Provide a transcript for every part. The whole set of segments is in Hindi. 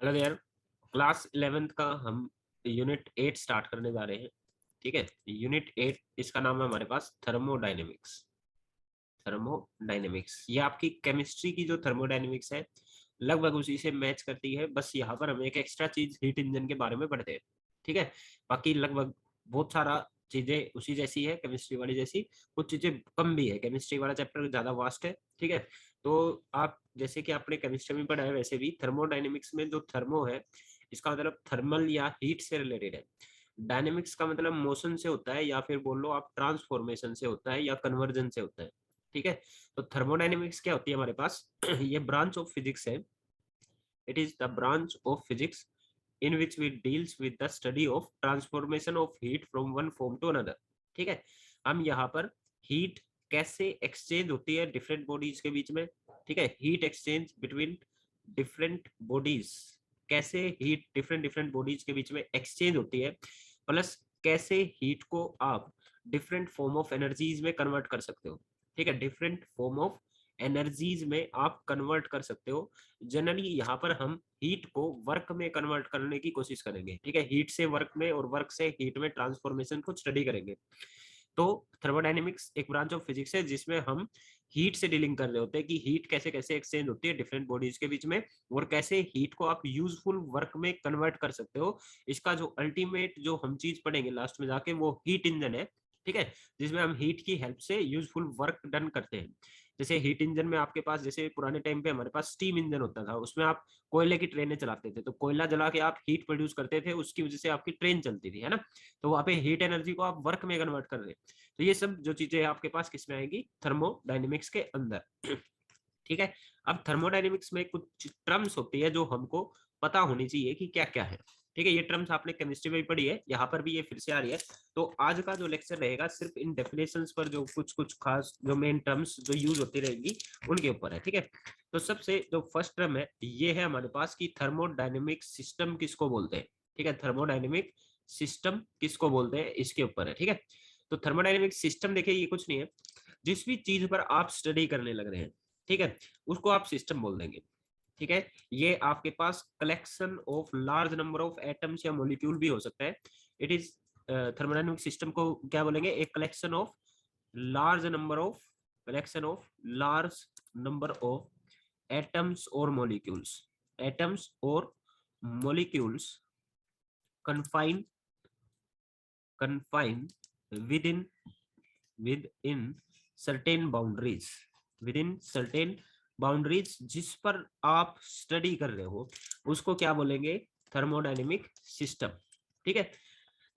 हेलो यार, क्लास 11th का हम यूनिट 8 स्टार्ट करने जा रहे हैं। ठीक है, यूनिट 8 इसका नाम है हमारे पास थर्मोडायनेमिक्स। थर्मोडायनेमिक्स ये आपकी केमिस्ट्री की जो थर्मोडायनेमिक्स है लगभग उसी से मैच करती है, बस यहाँ पर हम एक एक्स्ट्रा चीज हीट इंजन के बारे में पढ़ते हैं। ठीक है, बाकी लगभग बहुत सारा चीजें उसी जैसी है केमिस्ट्री वाली जैसी, कुछ चीजें कम भी है। केमिस्ट्री वाला चैप्टर ज्यादा वास्ट है। ठीक है, तो आप जैसे कि आपने केमिस्ट्री में पढ़ा है वैसे भी थर्मोडायनेमिक्स में जो थर्मो है इसका मतलब थर्मल या हीट से रिलेटेड है। डायनेमिक्स का मतलब मोशन से होता है, या फिर बोल लो आप ट्रांसफॉर्मेशन से होता है या कन्वर्जन से होता है। ठीक है, तो थर्मोडायनेमिक्स क्या होती है हमारे पास ये ब्रांच ऑफ फिजिक्स है। It is the branch of physics in which we deals with the study of transformation of heat from one form to another। ठीक है, हम यहाँ पर हीट कैसे एक्सचेंज होती है डिफरेंट बॉडीज के बीच में। ठीक है, heat exchange between different bodies, कैसे हीट डिफरेंट डिफरेंट बॉडीज के बीच में एक्सचेंज होती है, प्लस कैसे हीट को आप डिफरेंट फॉर्म ऑफ एनर्जीज में कन्वर्ट कर सकते हो। ठीक है, डिफरेंट फॉर्म ऑफ एनर्जीज में आप कन्वर्ट कर सकते हो। जनरली यहाँ पर हम हीट को वर्क में कन्वर्ट करने की कोशिश करेंगे। ठीक है, हीट से वर्क में और वर्क से हीट में ट्रांसफॉर्मेशन को स्टडी करेंगे। तो थर्मोडायनेमिक्स एक ब्रांच ऑफ फिजिक्स है जिसमें हम हीट से डीलिंग कर रहे होते हैं कि हीट कैसे कैसे एक्सचेंज होती है डिफरेंट बॉडीज के बीच में, और कैसे हीट को आप यूजफुल वर्क में कन्वर्ट कर सकते हो। इसका जो अल्टीमेट जो हम चीज पढ़ेंगे लास्ट में जाके वो हीट इंजन है। ठीक है, जिसमें हम हीट की हेल्प से यूजफुल वर्क डन करते हैं। जैसे हीट इंजन में आपके पास, जैसे पुराने टाइम पे हमारे पास स्टीम इंजन होता था, उसमें आप कोयले की ट्रेनें चलाते थे, तो कोयला जला के आप हीट प्रोड्यूस करते थे, उसकी वजह से आपकी ट्रेन चलती थी, है ना। तो वहां पे हीट एनर्जी को आप वर्क में कन्वर्ट कर रहे हैं। तो ये सब जो चीजें आपके पास किसमें आएगी, थर्मोडायनेमिक्स के अंदर। ठीक है, अब थर्मोडायनेमिक्स में कुछ टर्म्स होती है जो हमको पता होनी चाहिए कि क्या क्या है। ठीक है, ये टर्म्स आपने केमिस्ट्री में भी पढ़ी है, यहाँ पर भी ये फिर से आ रही है। तो आज का जो लेक्चर रहेगा सिर्फ इन डेफिनेशंस पर, जो कुछ कुछ खास जो मेन टर्म्स जो यूज होती रहेंगी उनके ऊपर है। ठीक है, तो सबसे जो फर्स्ट टर्म है ये है हमारे पास की थर्मोडायनेमिक सिस्टम किसको बोलते हैं। ठीक है, थर्मोडायनेमिक सिस्टम किसको बोलते हैं इसके ऊपर है। ठीक है, तो थर्मोडायनेमिक सिस्टम देखिए ये कुछ नहीं है, जिस भी चीज पर आप स्टडी करने लग रहे हैं, ठीक है, उसको आप सिस्टम बोल देंगे। ठीक है, ये आपके पास collection of large number of atoms या मॉलिक्यूल भी हो सकता है। इट इज थर्मोडायनेमिक सिस्टम को क्या बोलेंगे, एक collection of large number of large number of atoms और मॉलिक्यूल्स, एटम्स और molecules confine confine with in certain boundaries, with in certain boundaries, जिस पर आप स्टडी कर रहे हो उसको क्या बोलेंगे, थर्मोडायनेमिक सिस्टम। ठीक है,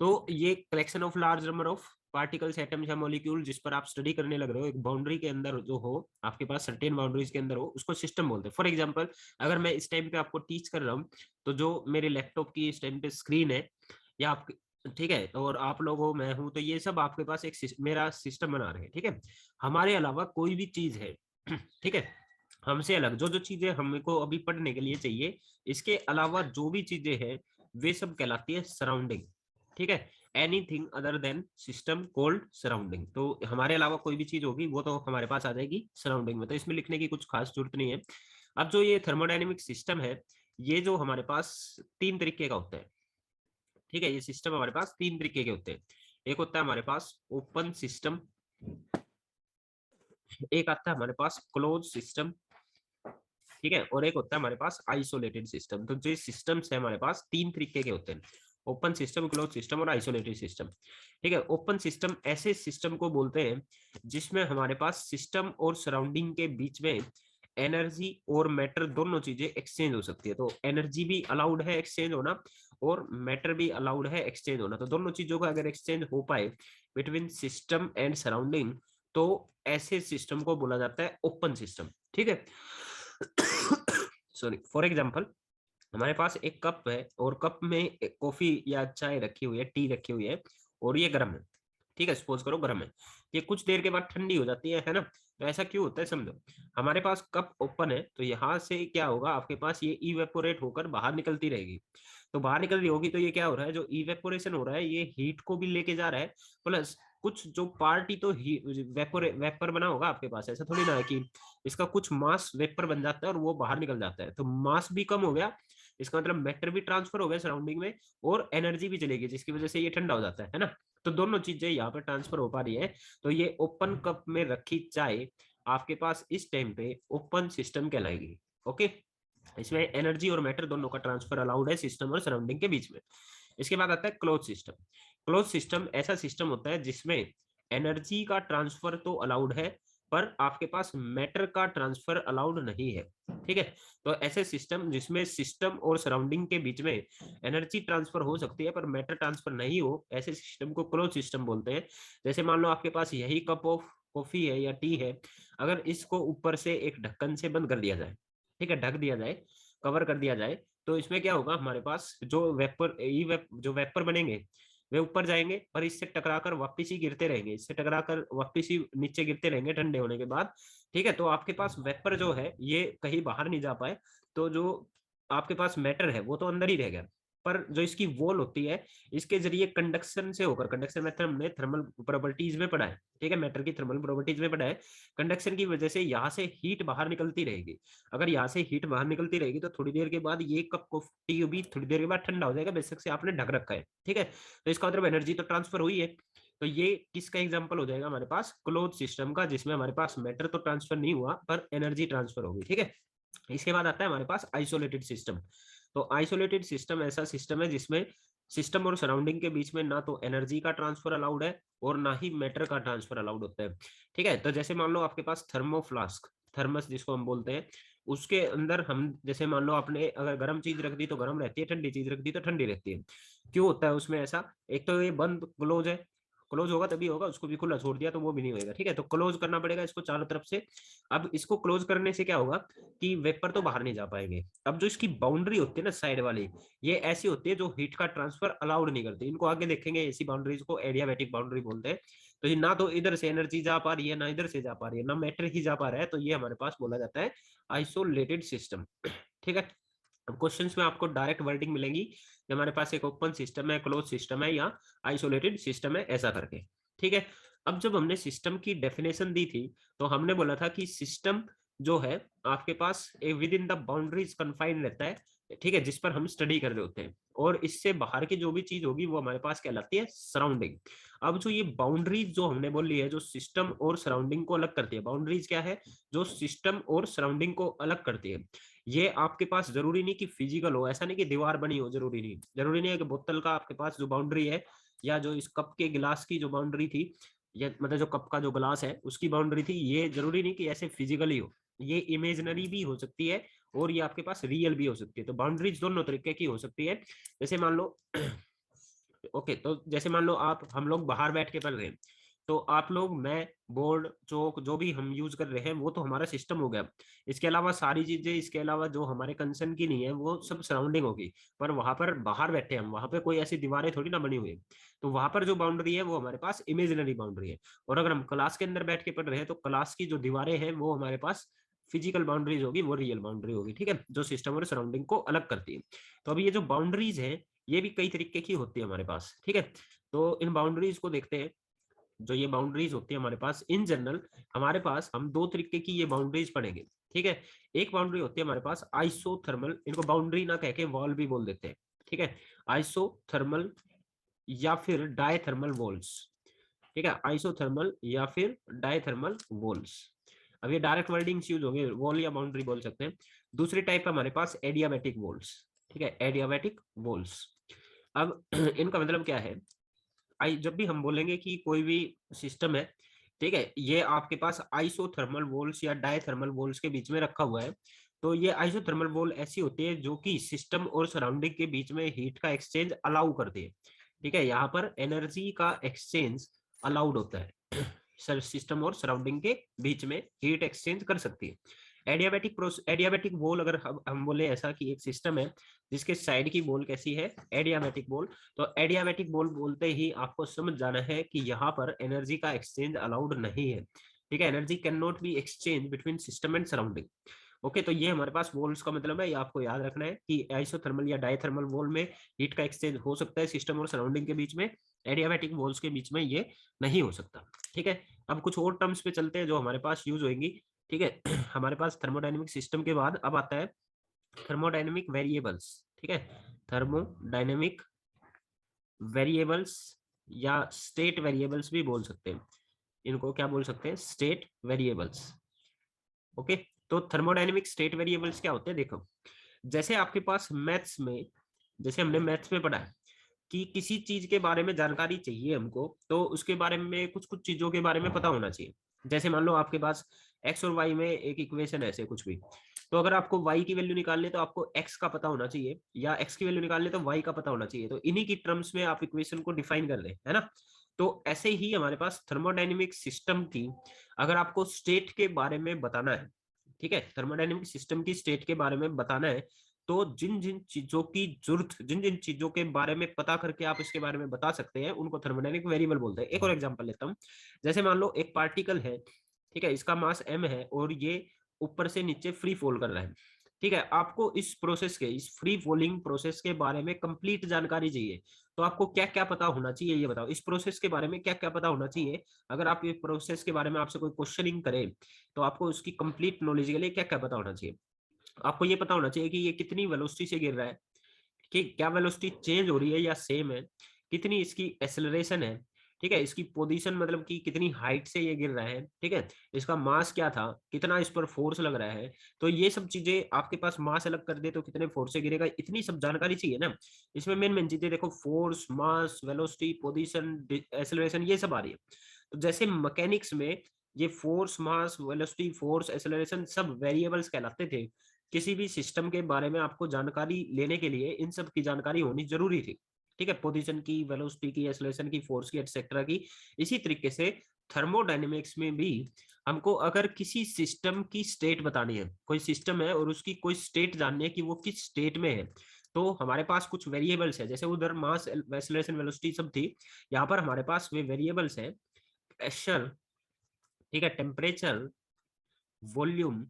तो ये collection of large number of particles, atoms या मॉलिक्यूल जिस पर आप स्टडी करने लग रहे हो, एक बाउंड्री के अंदर जो हो, आपके पास सर्टेन बाउंड्रीज के अंदर हो, उसको सिस्टम बोलते हैं। फॉर एग्जांपल, अगर मैं इस टाइम पे आपको टीच कर रहा हूँ, तो जो मेरे लैपटॉप की इस टाइम पे स्क्रीन है, या आप, ठीक है, और आप लोग हो, मैं हूं, तो ये सब आपके पास एक मेरा सिस्टम बना रहे हैं। ठीक है, हमारे अलावा कोई भी चीज है, ठीक है, हमसे अलग जो जो चीजें हमको अभी पढ़ने के लिए चाहिए, इसके अलावा जो भी चीजें हैं वे सब कहलाती है सराउंडिंग। ठीक है, anything other than system cold surrounding. तो हमारे अलावा कोई भी चीज होगी वो तो हमारे पास आ जाएगी सराउंडिंग में, तो इसमें लिखने की कुछ खास जरूरत नहीं है। अब जो ये थर्मोडायनेमिक सिस्टम है, ये जो हमारे पास तीन तरीके का होता है। ठीक है, ये सिस्टम हमारे पास तीन तरीके के होते हैं। एक होता है हमारे पास ओपन सिस्टम, एक आता है हमारे पास क्लोज सिस्टम, ठीक है, और एक होता है हमारे पास आइसोलेटेड सिस्टम। तो जो सिस्टम्स है हमारे पास तीन तरीके के होते हैं, ओपन सिस्टम, क्लोज सिस्टम और आइसोलेटेड सिस्टम। ठीक है, ओपन सिस्टम ऐसे सिस्टम को बोलते हैं जिसमें हमारे पास सिस्टम और सराउंडिंग के बीच में एनर्जी और मैटर दोनों चीजें एक्सचेंज हो सकती है। तो एनर्जी भी अलाउड है एक्सचेंज होना, और मैटर भी अलाउड है एक्सचेंज होना। तो दोनों चीजों का अगर एक्सचेंज हो पाए बिटवीन सिस्टम एंड सराउंडिंग, तो ऐसे सिस्टम को बोला जाता है ओपन सिस्टम। ठीक है, सॉरी, फॉर एग्जाम्पल, हमारे पास एक कप है और कप में कॉफी या चाय रखी हुई है, टी रखी हुई है, और ये गर्म है। ठीक है, सपोज करो गर्म है, ये कुछ देर के बाद ठंडी हो जाती है ना। तो ऐसा क्यों होता है समझो, हमारे पास कप ओपन है, तो यहाँ से क्या होगा, आपके पास ये इवेपोरेट होकर बाहर निकलती रहेगी। तो बाहर निकल रही होगी, तो ये क्या हो रहा है, जो इवेपोरेशन हो रहा है ये हीट को भी लेके जा रहा है, प्लस कुछ जो पार्ट ही तो वेपर बना होगा आपके पास। ऐसा थोड़ी ना है कि इसका कुछ मास वेपर बन जाता है और वो बाहर निकल जाता है, तो मास भी कम हो गया, इसका मतलब मैटर भी ट्रांसफर हो गया सराउंडिंग में और एनर्जी भी चलेगी, जिसकी वजह से ये ठंडा हो जाता है ना। तो दोनों चीजें यहाँ पर ट्रांसफर हो पा रही है। तो ये ओपन कप में रखी चाय आपके पास इस टाइम पे ओपन सिस्टम कहलाएगी। ओके, इसमें एनर्जी और मैटर दोनों का ट्रांसफर अलाउड है सिस्टम और सराउंडिंग के बीच में। इसके बाद आता है क्लोज सिस्टम। क्लोज सिस्टम ऐसा सिस्टम होता है जिसमें एनर्जी का ट्रांसफर तो अलाउड है पर आपके पास मैटर का ट्रांसफर अलाउड नहीं है। ठीक है, तो ऐसे सिस्टम जिसमें सिस्टम और सराउंडिंग के बीच में एनर्जी ट्रांसफर हो सकती है पर मैटर ट्रांसफर नहीं हो, ऐसे सिस्टम को क्लोज सिस्टम बोलते हैं। जैसे मान लो आपके पास यही कप ऑफ कॉफी है या टी है, अगर इसको ऊपर से एक ढक्कन से बंद कर दिया जाए, ठीक है, ढक दिया जाए, कवर कर दिया जाए, तो इसमें क्या होगा, हमारे पास जो वेपर जो वेपर बनेंगे वे ऊपर जाएंगे और इससे टकराकर वापिस ही गिरते रहेंगे, इससे टकराकर वापिस ही नीचे गिरते रहेंगे ठंडे होने के बाद। ठीक है, तो आपके पास वेपर जो है ये कहीं बाहर नहीं जा पाए, तो जो आपके पास मैटर है वो तो अंदर ही रह गया, पर जो इसकी वॉल होती है इसके जरिए कंडक्शन से होकर, कंडक्शन मेथड हमने थर्मल प्रॉपर्टीज में पढ़ा है, ठीक है, मैटर की थर्मल प्रॉपर्टीज में पढ़ा है, कंडक्शन की वजह से यहाँ से हीट बाहर निकलती रहेगी। अगर यहाँ से हीट बाहर निकलती रहेगी तो थोड़ी देर के बाद ये कप कॉफी भी थोड़ी देर के बाद ठंडा हो जाएगा, बेशक से आपने ढक रखा है। ठीक है, तो इसका मतलब एनर्जी तो ट्रांसफर हुई है। तो ये किसका एग्जांपल हो जाएगा हमारे पास, क्लोज सिस्टम का, जिसमें हमारे पास मैटर तो ट्रांसफर नहीं हुआ पर एनर्जी ट्रांसफर होगी। ठीक है, इसके बाद आता है हमारे पास आइसोलेटेड सिस्टम। तो आइसोलेटेड सिस्टम ऐसा सिस्टम है जिसमें सिस्टम और सराउंडिंग के बीच में ना तो एनर्जी का ट्रांसफर अलाउड है और ना ही मैटर का ट्रांसफर अलाउड होता है। ठीक है, तो जैसे मान लो आपके पास थर्मोफ्लास्क, थर्मस जिसको हम बोलते हैं, उसके अंदर हम जैसे मान लो आपने अगर गर्म चीज रख दी तो गर्म रहती है, ठंडी चीज रख दी तो ठंडी रहती है। क्यों होता है उसमें ऐसा, एक तो ये बंद क्लोज है, क्लोज होगा तभी होगा, उसको भी खुला छोड़ दिया तो वो भी नहीं होगा। ठीक है, तो क्लोज करना पड़ेगा इसको चारों तरफ से। अब इसको क्लोज करने से क्या होगा कि वेपर तो बाहर नहीं जा पाएंगे। अब जो इसकी बाउंड्री होती है ना साइड वाली, ये ऐसी होती है जो हीट का ट्रांसफर अलाउड नहीं करती, इनको आगे देखेंगे, ऐसी बाउंड्रीज को एडियाबैटिक बाउंड्री बोलते हैं। तो ये ना तो इधर से एनर्जी जा पा रही है ना इधर से जा पा रही है ना मैटर ही जा पा रहा है, तो ये हमारे पास बोला जाता है आइसोलेटेड सिस्टम। ठीक है, अब क्वेश्चंस में आपको डायरेक्ट वर्डिंग मिलेंगी कि हमारे पास एक ओपन सिस्टम है, क्लोज सिस्टम है या आइसोलेटेड सिस्टम है, ऐसा करके। ठीक है, अब जब हमने सिस्टम की डेफिनेशन दी थी तो हमने बोला था कि सिस्टम जो है आपके पास within the boundaries confined रहता है, ठीक है, जिस पर हम स्टडी कर रहे होते हैं, और इससे बाहर की जो भी चीज होगी वो हमारे पास कहलाती है सराउंडिंग। अब जो ये बाउंड्रीज जो हमने बोली है जो सिस्टम और सराउंडिंग को अलग करती है, बाउंड्रीज क्या है, जो सिस्टम और सराउंडिंग को अलग करती है। ये आपके पास जरूरी नहीं कि फिजिकल हो, ऐसा नहीं कि दीवार बनी हो, जरूरी नहीं, जरूरी नहीं है कि बोतल का आपके पास जो बाउंड्री है या जो इस कप के गिलास की जो बाउंड्री थी, या मतलब जो कप का जो गिलास है उसकी बाउंड्री थी, ये जरूरी नहीं कि ऐसे फिजिकली हो, ये इमेजनरी भी हो सकती है और ये आपके पास रियल भी हो सकती है। तो बाउंड्रीज दोनों तरीके की हो सकती है। जैसे मान लो ओके, तो जैसे मान लो आप हम लोग बाहर बैठ के पढ़ रहे हैं, तो आप लोग, मैं, बोर्ड, चौक, जो भी हम यूज कर रहे हैं वो तो हमारा सिस्टम हो गया। इसके अलावा सारी चीजें, इसके अलावा जो हमारे कंसर्न की नहीं है वो सब सराउंडिंग होगी। पर वहां पर बाहर बैठे हम, वहां पे कोई ऐसी दीवारें थोड़ी ना बनी हुई है, तो वहां पर जो बाउंड्री है वो हमारे पास इमेजिनरी बाउंड्री है। और अगर हम क्लास के अंदर बैठ के पढ़ रहे हैं तो क्लास की जो दीवारें हैं वो हमारे पास फिजिकल बाउंड्रीज होगी, वो रियल बाउंड्री होगी। ठीक है, जो सिस्टम और सराउंडिंग को अलग करती है। तो अभी ये जो बाउंड्रीज है ये भी कई तरीके की होती है हमारे पास। ठीक है, तो इन बाउंड्रीज को देखते हैं। जो ये बाउंड्रीज होती है हमारे पास इन जनरल, हमारे पास हम दो तरीके की ये बाउंड्रीज पढ़ेंगे। ठीक है, एक बाउंड्री होती है हमारे पास आइसोथर्मल, इनको बाउंड्री ना कह के वॉल भी बोल देते हैं। ठीक है, आइसोथर्मल या फिर डायथर्मल वॉल्स। ठीक है, आइसोथर्मल या फिर डायथर्मल वॉल्स। अब ये डायरेक्ट वर्डिंग्स यूज होंगे, वॉल या बाउंड्री बोल सकते हैं। दूसरी टाइप है हमारे पास एडियाबैटिक वॉल्स। ठीक है, एडियाबैटिक वॉल्स। अब इनका मतलब क्या है, आई जब भी हम बोलेंगे कि कोई भी सिस्टम है, ठीक है, ये आपके पास आइसोथर्मल वॉल्स या डायथर्मल वॉल्स के बीच में रखा हुआ है, तो ये आइसोथर्मल वॉल ऐसी होती है जो कि सिस्टम और सराउंडिंग के बीच में हीट का एक्सचेंज अलाउ करती है। ठीक है, यहाँ पर एनर्जी का एक्सचेंज अलाउड होता है, सर सिस्टम और सराउंडिंग के बीच में हीट एक्सचेंज कर सकती है। एडियाबैटिक वॉल, अगर हम बोले ऐसा कि एक सिस्टम है जिसके साइड की वॉल कैसी है, एडियाबैटिक वॉल, तो एडियाबैटिक वॉल बोलते ही आपको समझ जाना है कि यहाँ पर एनर्जी का एक्सचेंज अलाउड नहीं है। ठीक है, energy can not be exchange between system and surrounding. Okay, तो ये हमारे पास वॉल्स का मतलब है, ये आपको याद रखना है कि आइसोथर्मल या डायथर्मल वॉल में हीट का एक्सचेंज हो सकता है सिस्टम और सराउंडिंग के बीच में, एडियाबैटिक वॉल्स के बीच में ये नहीं हो सकता। ठीक है, अब कुछ और टर्म्स पे चलते हैं जो हमारे पास यूज होंगी। ठीक है, हमारे पास थर्मोडायनेमिक सिस्टम के बाद अब आता है थर्मोडायनेमिक वेरिएबल्स। ठीक है, थर्मोडायनेमिक वेरिएबल्स या स्टेट वेरिएबल्स भी बोल सकते हैं, इनको क्या बोल सकते हैं, स्टेट वेरिएबल्स। ओके, तो थर्मोडायनेमिक स्टेट वेरिएबल्स क्या होते हैं, देखो जैसे आपके पास मैथ्स में, जैसे हमने मैथ्स में पढ़ा है कि किसी चीज के बारे में जानकारी चाहिए हमको, तो उसके बारे में कुछ कुछ चीजों के बारे में पता होना चाहिए। जैसे मान लो आपके पास एक्स और वाई में एक इक्वेशन है, ऐसे कुछ भी, तो अगर आपको वाई की वैल्यू निकालनी है तो आपको एक्स का पता होना चाहिए, या एक्स की वैल्यू निकालनी है तो वाई का पता होना चाहिए, तो इन्हीं की टर्म्स में आप इक्वेशन को डिफाइन कर रहे हैं, है ना। तो ऐसे ही हमारे पास थर्मोडाइनमिक सिस्टम की अगर आपको स्टेट के बारे में बताना है, ठीक है, थर्मोडाइनमिक सिस्टम की स्टेट के बारे में बताना है, तो जिन जिन चीजों की जरूरत, जिन जिन चीजों के बारे में पता करके आप इसके बारे में बता सकते हैं, उनको थर्मोडायनेमिक वेरिएबल बोलते हैं। एक और एग्जांपल लेता हूं, जैसे मान लो एक पार्टिकल है, ठीक है, इसका मास m है और ये ऊपर से नीचे फ्री फॉल कर रहा है, ठीक है, आपको इस प्रोसेस के, इस फ्री फॉलिंग प्रोसेस के बारे में कंप्लीट जानकारी चाहिए, तो आपको क्या क्या पता होना चाहिए ये बताओ, इस प्रोसेस के बारे में क्या क्या पता होना चाहिए। अगर आप इस प्रोसेस के बारे में आपसे कोई क्वेश्चनिंग करे, तो आपको उसकी कंप्लीट नॉलेज के लिए क्या क्या पता होना चाहिए। आपको ये पता होना चाहिए कि ये कितनी वेलोसिटी से गिर रहा है, कि क्या वेलोसिटी चेंज हो रही है या सेम है, कितनी इसकी एक्सेलरेशन है, ठीक है, इसकी पोजीशन मतलब कि कितनी हाइट से ये गिर रहा है, ठीक है, इसका मास क्या था, कितना इस पर फोर्स लग रहा है, तो ये सब चीजें आपके पास मास अलग कर दे तो कितने फोर्स से गिरेगा, इतनी सब जानकारी चाहिए ना। इसमें मेन मेन चीजें देखो, फोर्स, मास, वेलोसिटी, पोजीशन, एक्सेलरेशन, ये सब आ रही है। तो जैसे मैकेनिक्स में ये फोर्स, मास, वेलोसिटी, फोर्स, एक्सेलरेशन सब वेरिएबल्स कहलाते थे, किसी भी सिस्टम के बारे में आपको जानकारी लेने के लिए इन सब की जानकारी होनी जरूरी थी, ठीक है, पोजीशन की, वेलोसिटी की, एक्सेलरेशन की, फोर्स की, एटसेट्रा की। इसी तरीके से थर्मोडायनेमिक्स में भी हमको अगर किसी सिस्टम की स्टेट बतानी है, कोई सिस्टम है और उसकी कोई स्टेट जाननी है कि वो किस स्टेट में है, तो हमारे पास कुछ वेरिएबल्स है, जैसे उधर मास, एक्सेलरेशन, वेलोसिटी सब थी, यहाँ पर हमारे पास वे वेरिएबल्स है, प्रेशर, ठीक है, टेम्परेचर, वॉल्यूम,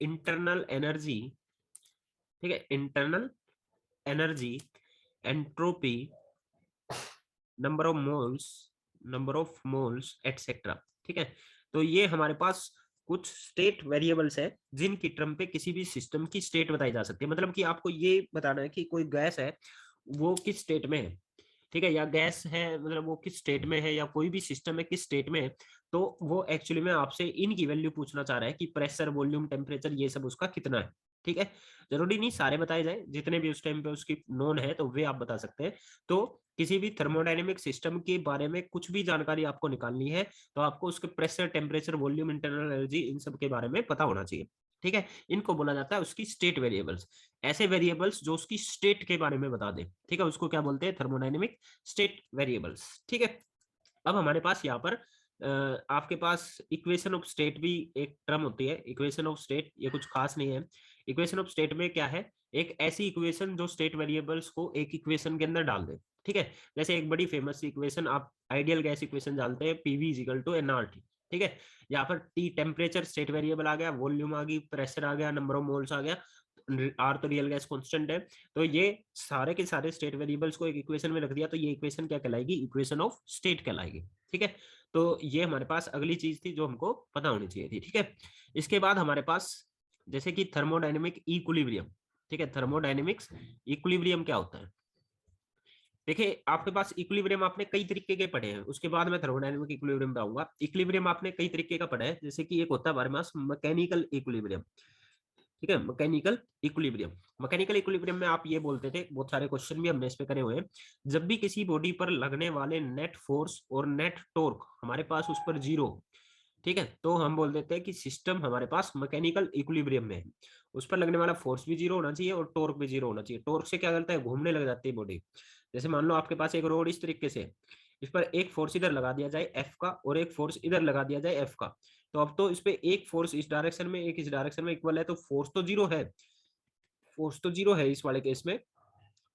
इंटरनल एनर्जी, ठीक है, internal energy, entropy, number of moles etcetera, ठीक है। तो ये हमारे पास कुछ स्टेट वेरिएबल्स है जिनकी टर्म पे किसी भी सिस्टम की स्टेट बताई जा सकती है, मतलब कि आपको ये बताना है कि कोई गैस है वो किस स्टेट में है, ठीक है, या गैस है मतलब वो किस स्टेट में है, या कोई भी सिस्टम है किस स्टेट में है, तो वो एक्चुअली में आपसे इनकी वैल्यू पूछना चाह रहा है कि प्रेशर, वॉल्यूम, टेम्परेचर, ये सब उसका कितना है, ठीक है। जरूरी नहीं सारे बताए जाए, जितने भी उस टाइम पे उसकी नोन है तो वे आप बता सकते हैं। तो किसी भी थर्मोडायनेमिक सिस्टम के बारे में कुछ भी जानकारी आपको निकालनी है, तो आपको उसके pressure, temperature, volume, internal energy, इन सब के बारे में पता होना चाहिए, ठीक है। इनको बोला जाता है उसकी स्टेट वेरिएबल्स। ऐसे वेरिएबल्स जो उसकी स्टेट के बारे में बता दे, ठीक है, उसको क्या बोलते हैं, थर्मोडायनेमिक स्टेट वेरिएबल्स, ठीक है। अब हमारे पास यहाँ पर आपके पास इक्वेशन ऑफ स्टेट भी एक टर्म होती है, इक्वेशन ऑफ स्टेट, ये कुछ खास नहीं है। इक्वेशन ऑफ स्टेट में क्या है, एक ऐसी इक्वेशन जो स्टेट वेरिएबल्स को एक इक्वेशन के अंदर डाल दे, ठीक है। जैसे एक बड़ी फेमस इक्वेशन आप आइडियल गैस इक्वेशन जानते हैं, PV is equal to NRT, ठीक है। यहाँ पर टी टेम्परेचर स्टेट वेरिएबल आ गया, वॉल्यूम आ गई, प्रेशर आ गया, नंबर ऑफ मोल्स आ गया, आर तो रियल गैस कांस्टेंट है। तो ये सारे के सारे स्टेट वेरिएबल्स को एक इक्वेशन में रख दिया, तो ये इक्वेशन क्या कहलाएगी, इक्वेशन ऑफ स्टेट कहलाएगी, ठीक है। तो ये हमारे पास अगली चीज थी जो हमको पता होनी चाहिए थी, ठीक है। इसके बाद हमारे पास जैसे कि थर्मोडायनेमिक इक्विलिब्रियम, ठीक है, थर्मोडायनेमिक्स इक्विलिब्रियम क्या होता है। देखिए आपके पास इक्विलिब्रियम आपने कई तरीके के पढ़े हैं, उसके बाद मैं थर्मोडायनेमिक इक्विलिब्रियम पे आऊंगा। इक्विलिब्रियम आपने कई तरीके का पढ़ा है, जैसे कि एक होता है हमारे पास मैकेनिकल इक्विलिब्रियम, ठीक है, मैकेनिकल इक्विलिब्रियम। मैकेनिकल इक्विलिब्रियम में आप ये बोलते थे, बहुत सारे क्वेश्चन भी हमने इस पे करे हुए हैं, जब भी किसी बॉडी पर लगने वाले नेट फोर्स और नेट टॉर्क हमारे पास उस पर जीरो, ठीक है, तो हम बोल देते हैं कि सिस्टम हमारे पास मैकेनिकल इक्विलिब्रियम में है। उस पर लगने वाला फोर्स भी जीरो होना चाहिए और टॉर्क भी जीरो होना चाहिए। टॉर्क से क्या करता है, घूमने लग जाती है बॉडी। जैसे मान लो आपके पास एक रोड इस तरीके से, इस पर एक फोर्स इधर लगा दिया जाए एफ का और एक फोर्स इधर लगा दिया जाए एफ का, तो अब तो इस पे एक फोर्स इस डायरेक्शन में, एक इस डायरेक्शन में इक्वल है, तो फोर्स तो जीरो है, फोर्स तो जीरो है इस वाले केस में।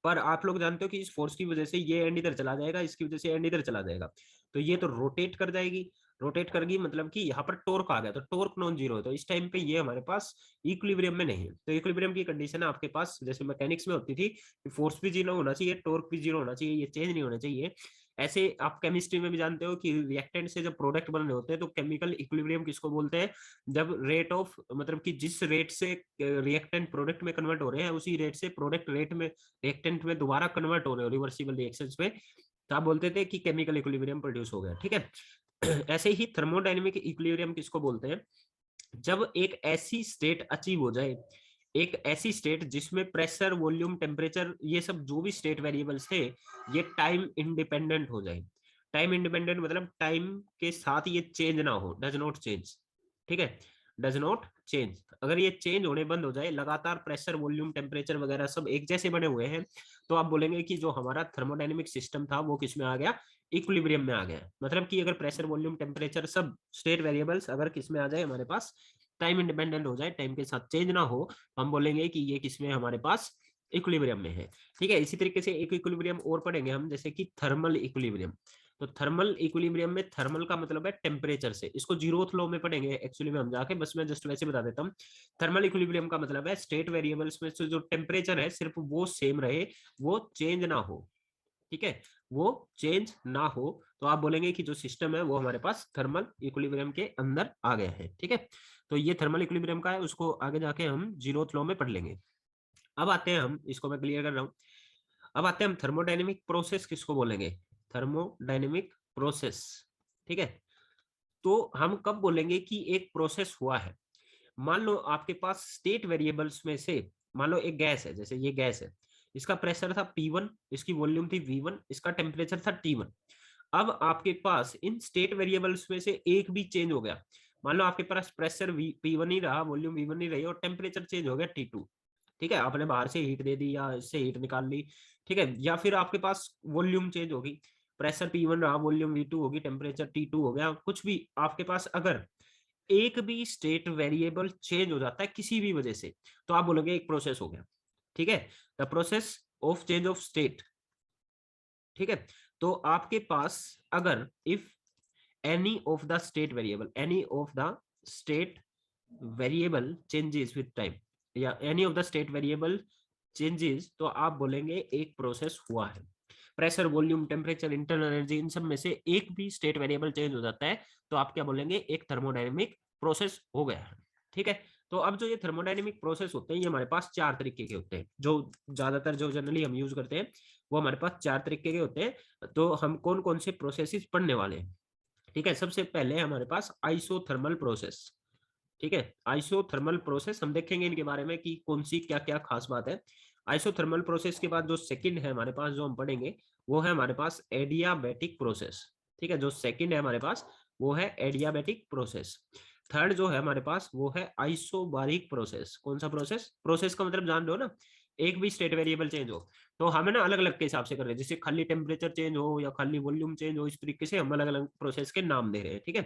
पर आप लोग जानते हो कि इस फोर्स की वजह से ये एंड इधर चला जाएगा, इसकी वजह से एंड इधर चला जाएगा, तो ये तो रोटेट कर जाएगी। रोटेट करेगी मतलब कि यहाँ पर टॉर्क आ गया, तो टॉर्क नॉन जीरो है, तो इस टाइम पे ये हमारे पास इक्विलिब्रियम में नहीं है। तो इक्विलिब्रियम की कंडीशन आपके पास जैसे मैकेनिक्स में होती थी कि फोर्स भी जीरो होना चाहिए, टॉर्क भी जीरो होना चाहिए, ये चेंज नहीं होना चाहिए। ऐसे आप केमिस्ट्री में भी जानते हो कि रिएक्टेंट से जब प्रोडक्ट बन रहे होते हैं तो केमिकल इक्विलिब्रियम किसको बोलते हैं, जब रेट ऑफ मतलब कि जिस रेट से रिएक्टेंट प्रोडक्ट में कन्वर्ट हो रहे हैं उसी रेट से प्रोडक्ट रेट में रिएक्टेंट में दोबारा कन्वर्ट हो रहे हो रिवर्सिबल रिएक्शंस में, तो आप बोलते थे कि केमिकल इक्विलिब्रियम प्रोड्यूस हो गया। ठीक है। ऐसे ही थर्मोडायनेमिक इक्विलिब्रियम किसको बोलते हैं, जब एक ऐसी स्टेट अचीव हो जाए, एक ऐसी स्टेट जिसमें प्रेशर वॉल्यूम टेम्परेचर ये सब जो भी स्टेट वेरिएबल्स थे ये टाइम इंडिपेंडेंट हो जाए। टाइम इंडिपेंडेंट मतलब टाइम के साथ ये चेंज ना हो, डज नॉट चेंज। ठीक है, डज नॉट चेंज। अगर ये चेंज होने बंद हो जाए, लगातार प्रेशर वॉल्यूम टेम्परेचर वगैरह सब एक जैसे बने हुए हैं, तो आप बोलेंगे कि जो हमारा थर्मोडायनेमिक सिस्टम था वो किस में आ गया, इक्विलिब्रियम में आ गया। मतलब कि अगर प्रेशर वॉल्यूम टेम्परेचर सब स्टेट वेरिएबल्स अगर किस में आ जाए हमारे पास, टाइम इंडिपेंडेंट हो जाए, टाइम के साथ चेंज ना हो, हम बोलेंगे कि ये किसमें हमारे पास इक्विलिब्रियम में है। ठीक है, इसी तरीके से एक इक्विलिब्रियम और पढ़ेंगे हम, जैसे कि थर्मल इक्विलिब्रियम। तो थर्मल इक्विलिब्रियम में थर्मल का मतलब है टेम्परेचर से, इसको जीरोथ लॉ में पढ़ेंगे एक्चुअली में हम जाके, बस मैं जस्ट वैसे बता देता हूँ। थर्मल इक्विलिब्रियम का मतलब है स्टेट वेरिएबल्स में से जो टेम्परेचर है सिर्फ वो सेम रहे, वो चेंज ना हो। ठीक है, वो चेंज ना हो, तो आप बोलेंगे कि जो सिस्टम है वो हमारे पास थर्मल इक्विलिब्रियम के अंदर आ गया है। ठीक है, तो ये थर्मल इक्विलिब्रियम का है, उसको आगे जाके हम जीरोथ लॉ में पढ़ लेंगे। अब आते हैं हम, इसको मैं क्लियर कर रहा हूँ, अब आते हैं हम थर्मोडायनेमिक प्रोसेस किसको बोलेंगे, थर्मोडायनेमिक प्रोसेस। ठीक है, तो हम कब बोलेंगे कि एक प्रोसेस हुआ है। मान लो आपके पास स्टेट वेरिएबल्स में से, मान लो एक गैस है, जैसे ये गैस है, इसका प्रेशर था P1, इसकी वॉल्यूम थी V1, इसका टेम्परेचर था T1। अब आपके पास इन स्टेट वेरिएबल्स में से एक भी चेंज हो गया, मान लो आपके पास प्रेशर P1 ही रहा, वॉल्यूम V1 ही रही और टेम्परेचर चेंज हो गया T2। ठीक है, आपने बाहर से हीट दे दी या इससे हीट निकाल ली। ठीक है, या फिर आपके पास वॉल्यूम चेंज होगी, प्रेशर P1 रहा, वॉल्यूम V2 होगी, टेम्परेचर T2 हो गया, कुछ भी आपके पास अगर एक भी स्टेट वेरिएबल चेंज हो जाता है किसी भी वजह से, तो आप बोलोगे एक प्रोसेस हो गया। ठीक है, the process of change of state. ठीक है, तो आपके पास अगर if any of the state variable, any of the state variable changes with time, या any of the state variable changes, तो आप बोलेंगे एक प्रोसेस हुआ है। Pressure volume temperature internal energy इन सब में से एक भी स्टेट वेरिएबल चेंज हो जाता है, तो आप क्या बोलेंगे, एक थर्मोडायनेमिक प्रोसेस हो गया है। ठीक है, तो अब जो ये थर्मोडायनेमिक प्रोसेस होते हैं ये हमारे पास चार तरीके के होते हैं, जो ज्यादातर जो जनरली हम यूज करते हैं वो हमारे पास चार तरीके के होते हैं। तो हम कौन कौन से प्रोसेसेस पढ़ने वाले हैं। ठीक है, सबसे पहले हमारे पास आइसोथर्मल प्रोसेस। ठीक है, आइसोथर्मल प्रोसेस हम देखेंगे इनके बारे में कि कौन सी क्या क्या खास बात है। आइसोथर्मल प्रोसेस के बाद जो सेकंड है हमारे पास जो हम पढ़ेंगे वो है हमारे पास एडियाबैटिक प्रोसेस। ठीक है, जो सेकंड है हमारे पास वो है एडियाबैटिक प्रोसेस। थर्ड जो है हमारे पास वो है आइसोबारिक प्रोसेस। कौन सा प्रोसेस, प्रोसेस का मतलब जान दो ना, एक भी स्टेट वेरिएबल चेंज हो तो हमें ना अलग अलग के हिसाब से कर रहे हैं, जैसे खाली टेम्परेचर चेंज हो या खाली वॉल्यूम चेंज हो, इस तरीके से हम अलग अलग प्रोसेस के नाम दे रहे हैं। ठीक है,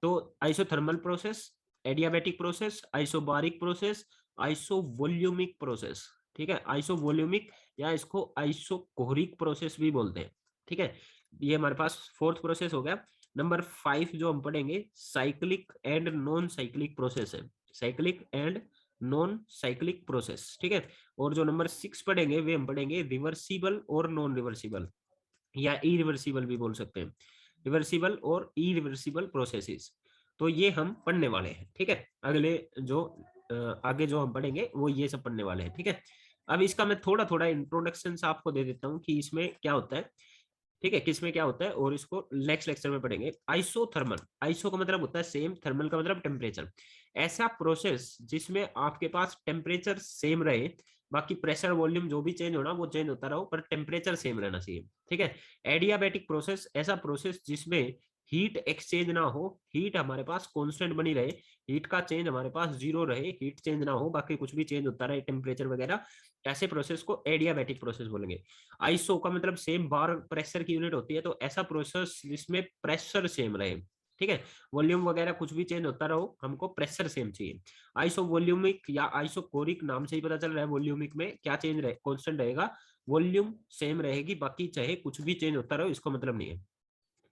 तो isothermal process, adiabatic process, isobaric process, isovolumic process. ठीक है, आइसोवोल्यूमिक या इसको आइसोकोरिक प्रोसेस भी बोलते हैं। ठीक है, ये हमारे पास फोर्थ प्रोसेस हो गया। नंबर 5 जो हम पढ़ेंगे cyclic and non cyclic process है, cyclic and non cyclic process. ठीक है, और जो नंबर 6 पढ़ेंगे वे हम पढ़ेंगे रिवर्सिबल और नॉन रिवर्सिबल, या इरिवर्सिबल भी बोल सकते हैं, रिवर्सिबल और इरिवर्सिबल प्रोसेसेस। तो ये हम पढ़ने वाले हैं। ठीक है, अगले जो आगे जो हम पढ़ेंगे वो ये सब पढ़ने वाले हैं। ठीक है, अब इसका मैं थोड़ा थोड़ा इंट्रोडक्शन आपको दे देता हूँ कि इसमें क्या होता है। ठीक है, किसमें क्या होता है, और इसको नेक्स्ट लेक्चर में पढ़ेंगे। आइसोथर्मल, आइसो का मतलब होता है सेम, थर्मल का मतलब टेम्परेचर। ऐसा प्रोसेस जिसमें आपके पास टेम्परेचर सेम रहे, बाकी प्रेशर वॉल्यूम जो भी चेंज होना वो चेंज होता रहो पर टेम्परेचर सेम रहना चाहिए। ठीक है, एडियाबैटिक प्रोसेस, ऐसा प्रोसेस जिसमें हीट एक्सचेंज ना हो, हीट हमारे पास कांस्टेंट बनी रहे, हीट का चेंज हमारे पास जीरो रहे, हीट चेंज ना हो बाकी कुछ भी चेंज होता रहे टेम्परेचर वगैरह, ऐसे प्रोसेस को एडियाबैटिक प्रोसेस बोलेंगे। आइसो का मतलब सेम, बार प्रेशर की यूनिट होती है, तो ऐसा प्रोसेस जिसमें प्रेशर सेम रहे। ठीक है, वॉल्यूम वगैरह कुछ भी चेंज होता रहो, हमको प्रेशर सेम चाहिए। आइसो वॉल्यूमिक या आइसोकोरिक, नाम से ही पता चल रहा है वॉल्यूमिक में क्या चेंज रहे, कांस्टेंट रहेगा, वॉल्यूम सेम रहेगी, बाकी चाहे कुछ भी चेंज होता रहो, इसको मतलब नहीं है।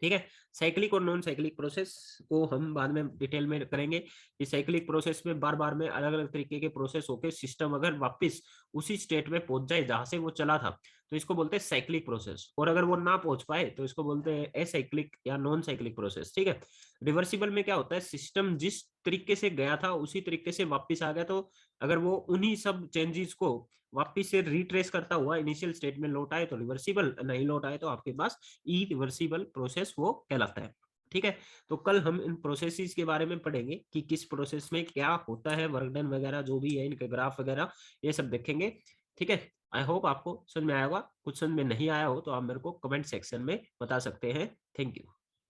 ठीक है। साइक्लिक और नॉन साइक्लिक प्रोसेस को हम बाद में डिटेल में करेंगे। इस साइक्लिक प्रोसेस में बार बार में अलग अलग तरीके के प्रोसेस होके सिस्टम अगर वापस उसी स्टेट में पहुंच जाए जहां से वो चला था, तो इसको बोलते हैं साइक्लिक प्रोसेस। और अगर वो ना पहुंच पाए तो इसको बोलते हैं एसाइक्लिक या नॉन साइक्लिक प्रोसेस। ठीक है। रिवर्सिबल में क्या होता है, सिस्टम जिस तरीके से गया था उसी तरीके से वापस आ गया, तो अगर वो उन्हीं सब चेंजेस को वापिस से रिट्रेस करता हुआ इनिशियल स्टेट में लौट आए तो रिवर्सिबल, नहीं लौट आए तो आपके पास इरिवर्सिबल प्रोसेस वो कहलाता है। ठीक है। तो कल हम इन प्रोसेसेस के बारे में पढ़ेंगे कि किस प्रोसेस में क्या होता है, वर्क डन वगैरह जो भी है, इनके ग्राफ वगैरह ये सब देखेंगे। ठीक है। आई होप आपको समझ में आया होगा। कुछ समझ में नहीं आया हो तो आप मेरे को कमेंट सेक्शन में बता सकते हैं। Thank you.